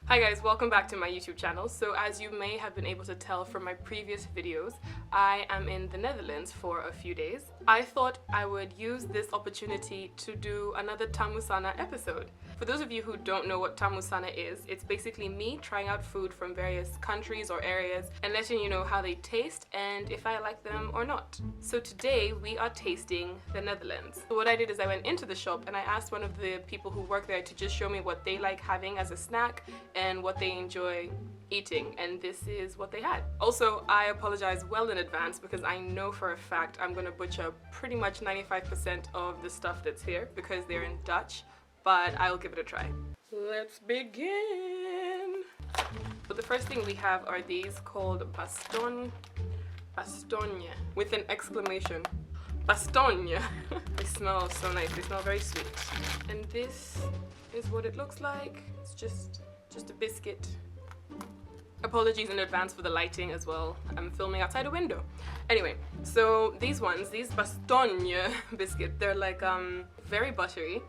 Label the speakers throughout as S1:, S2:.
S1: Hi guys, welcome back to my YouTube channel. So as you may have been able to tell from my previous videos, I am in the Netherlands for a few days. I thought I would use this opportunity to do another Tamusana episode. For those of you who don't know what Tamusana is, it's basically me trying out food from various countries or areas and letting you know how they taste and if I like them or not. So today we are tasting the Netherlands. So what I did is I went into the shop and I asked one of the people who work there to just show me what they like having as a snack and what they enjoy eating, and this is what they had. Also, I apologize well in advance because I know for a fact I'm gonna butcher pretty much 95% of the stuff that's here because they're in Dutch, but I'll give it a try. Let's begin! So the first thing we have are these called bastogne with an exclamation. Bastogne. They smell so nice, they smell very sweet. And this is what it looks like. It's just a biscuit. Apologies in advance for the lighting as well. I'm filming outside a window. Anyway, so these bastogne biscuit, they're like very buttery.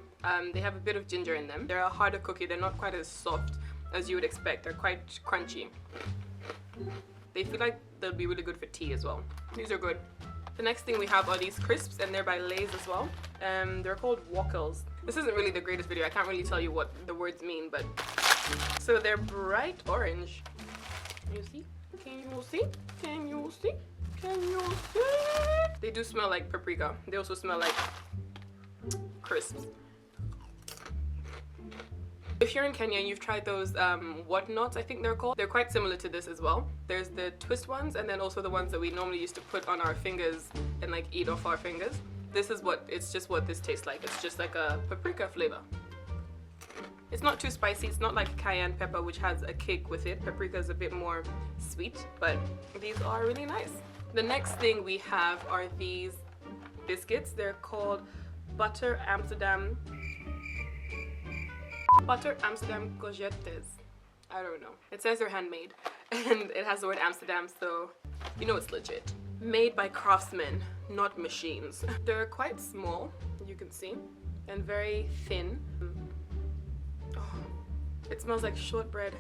S1: They have a bit of ginger in them. They're a harder cookie. They're not quite as soft as you would expect. They're quite crunchy. They feel like they'll be really good for tea as well. These are good. The next thing we have are these crisps, and they're by Lay's as well. They're called Wokkels. This isn't really the greatest video. I can't really tell you what the words mean, but so they're bright orange. You see? Can you see? Can you see? Can you see? They do smell like paprika. They also smell like crisps. If you're in Kenya and you've tried those whatnots, I think they're called, they're quite similar to this as well. There's the twist ones and then also the ones that we normally used to put on our fingers and like eat off our fingers. It's just what this tastes like. It's just like a paprika flavor. It's not too spicy. It's not like cayenne pepper, which has a kick with it. Paprika is a bit more sweet, but these are really nice. The next thing we have are these biscuits. They're called Butter Amsterdam courgettes. I don't know. It says they're handmade and it has the word Amsterdam, so you know it's legit. Made by craftsmen, not machines. They're quite small, you can see, and very thin. It smells like shortbread.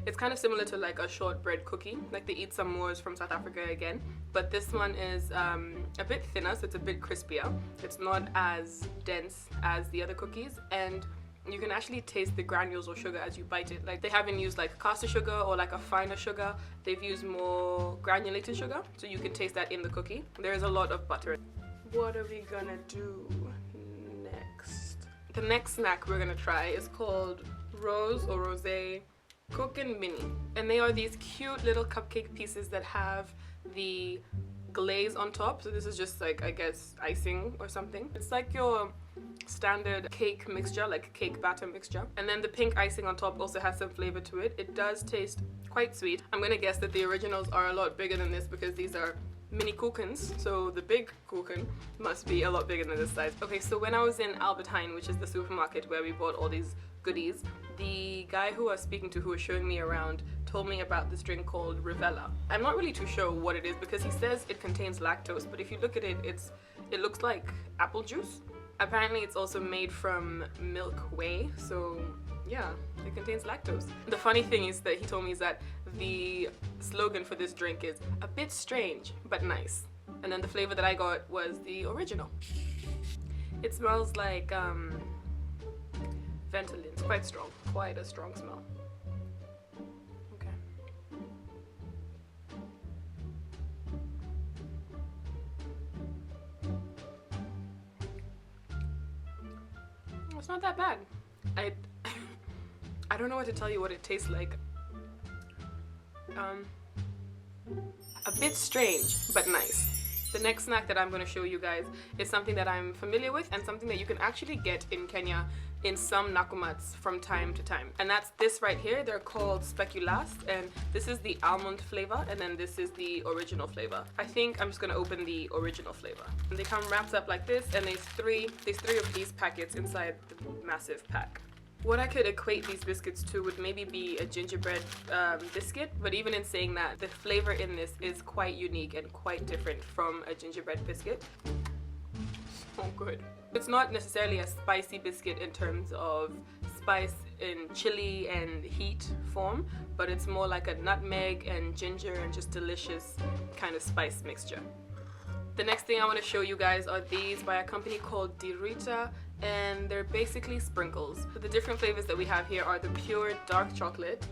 S1: It's kind of similar to like a shortbread cookie, like the Eat Some More's from South Africa again, but this one is a bit thinner, so it's a bit crispier. It's not as dense as the other cookies, and you can actually taste the granules or sugar as you bite it. Like they haven't used like caster sugar or like a finer sugar. They've used more granulated sugar, so you can taste that in the cookie. There's a lot of butter. What are we gonna do next? The next snack we're gonna try is called Rose or Rosé Cookin' Mini, and they are these cute little cupcake pieces that have the glaze on top. So this is just like, I guess, icing or something. It's like your standard cake mixture, like cake batter mixture, and then the pink icing on top also has some flavor to it. It does taste quite sweet. I'm gonna guess that the originals are a lot bigger than this because these are mini kuchens, so the big kuchen must be a lot bigger than this size. Okay, so when I was in Albert Heijn, which is the supermarket where we bought all these goodies, the guy who I was speaking to, who was showing me around, told me about this drink called Rivella. I'm not really too sure what it is because he says it contains lactose, but if you look at it, it looks like apple juice. Apparently it's also made from milk whey, so yeah, it contains lactose. The funny thing is that he told me is that the slogan for this drink is a bit strange but nice, and then the flavor that I got was the original. It smells like Ventolin. It's quite strong, quite a strong smell. Okay. It's not that bad. I don't know what to tell you what it tastes like. A bit strange, but nice. The next snack that I'm going to show you guys is something that I'm familiar with and something that you can actually get in Kenya in some nakumats from time to time. And that's this right here. They're called speculas, and this is the almond flavor, and then this is the original flavor. I think I'm just going to open the original flavor. And they come wrapped up like this, and there's three of these packets inside the massive pack. What I could equate these biscuits to would maybe be a gingerbread biscuit, but even in saying that, the flavor in this is quite unique and quite different from a gingerbread biscuit. So good. It's not necessarily a spicy biscuit in terms of spice in chili and heat form, but it's more like a nutmeg and ginger and just delicious kind of spice mixture. The next thing I want to show you guys are these by a company called Rita, and they're basically sprinkles. So the different flavors that we have here are the pure dark chocolate,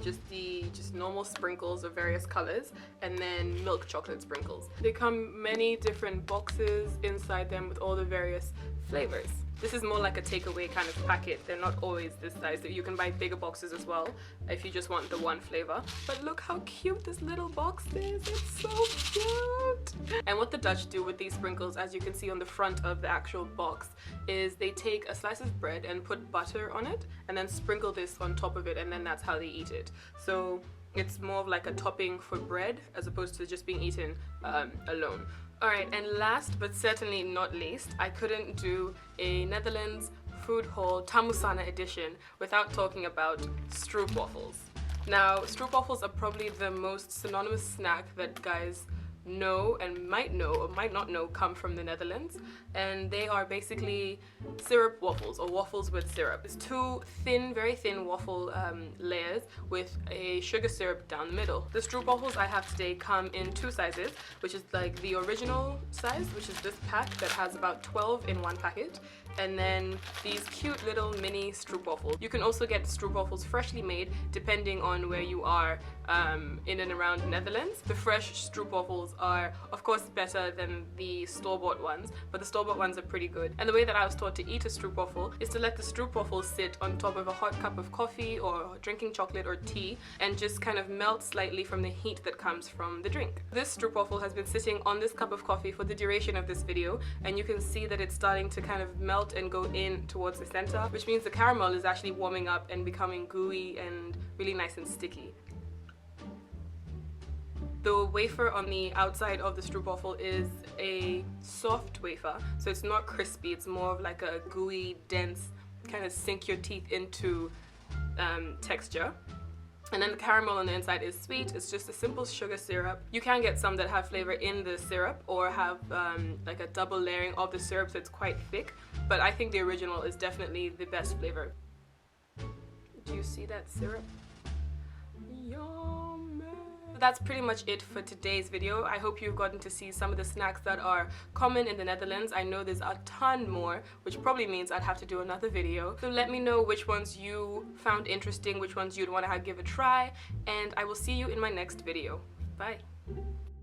S1: just normal sprinkles of various colors, and then milk chocolate sprinkles. They come many different boxes inside them with all the various flavors. This is more like a takeaway kind of packet. They're not always this size. You can buy bigger boxes as well if you just want the one flavor. But look how cute this little box is. It's so cute. And what the Dutch do with these sprinkles, as you can see on the front of the actual box, is they take a slice of bread and put butter on it and then sprinkle this on top of it, and then that's how they eat it. So it's more of like a topping for bread as opposed to just being eaten alone. Alright, and last but certainly not least, I couldn't do a Netherlands food haul Tamusana edition without talking about stroopwafels. Now, stroopwafels are probably the most synonymous snack that guys know and might know or might not know come from the Netherlands, and they are basically syrup waffles or waffles with syrup. It's two thin, very thin waffle layers with a sugar syrup down the middle. The stroopwafels I have today come in two sizes, which is like the original size, which is this pack that has about 12 in one packet, and then these cute little mini stroopwafels. You can also get stroopwafels freshly made depending on where you are in and around Netherlands. The fresh stroopwafels are of course better than the store-bought ones, but the store-bought ones are pretty good. And the way that I was taught to eat a stroopwafel is to let the stroopwafel sit on top of a hot cup of coffee or drinking chocolate or tea and just kind of melt slightly from the heat that comes from the drink. This stroopwafel has been sitting on this cup of coffee for the duration of this video, and you can see that it's starting to kind of melt and go in towards the center, which means the caramel is actually warming up and becoming gooey and really nice and sticky. The wafer on the outside of the stroopwafel is a soft wafer, so it's not crispy, it's more of like a gooey, dense, kind of sink your teeth into texture. And then the caramel on the inside is sweet. It's just a simple sugar syrup. You can get some that have flavor in the syrup or have like a double layering of the syrup, so it's quite thick, but I think the original is definitely the best flavor. Do you see that syrup? Yum! That's pretty much it for today's video. I hope you've gotten to see some of the snacks that are common in the Netherlands. I know there's a ton more, which probably means I'd have to do another video. So let me know which ones you found interesting, which ones you'd want to give a try, and I will see you in my next video. Bye!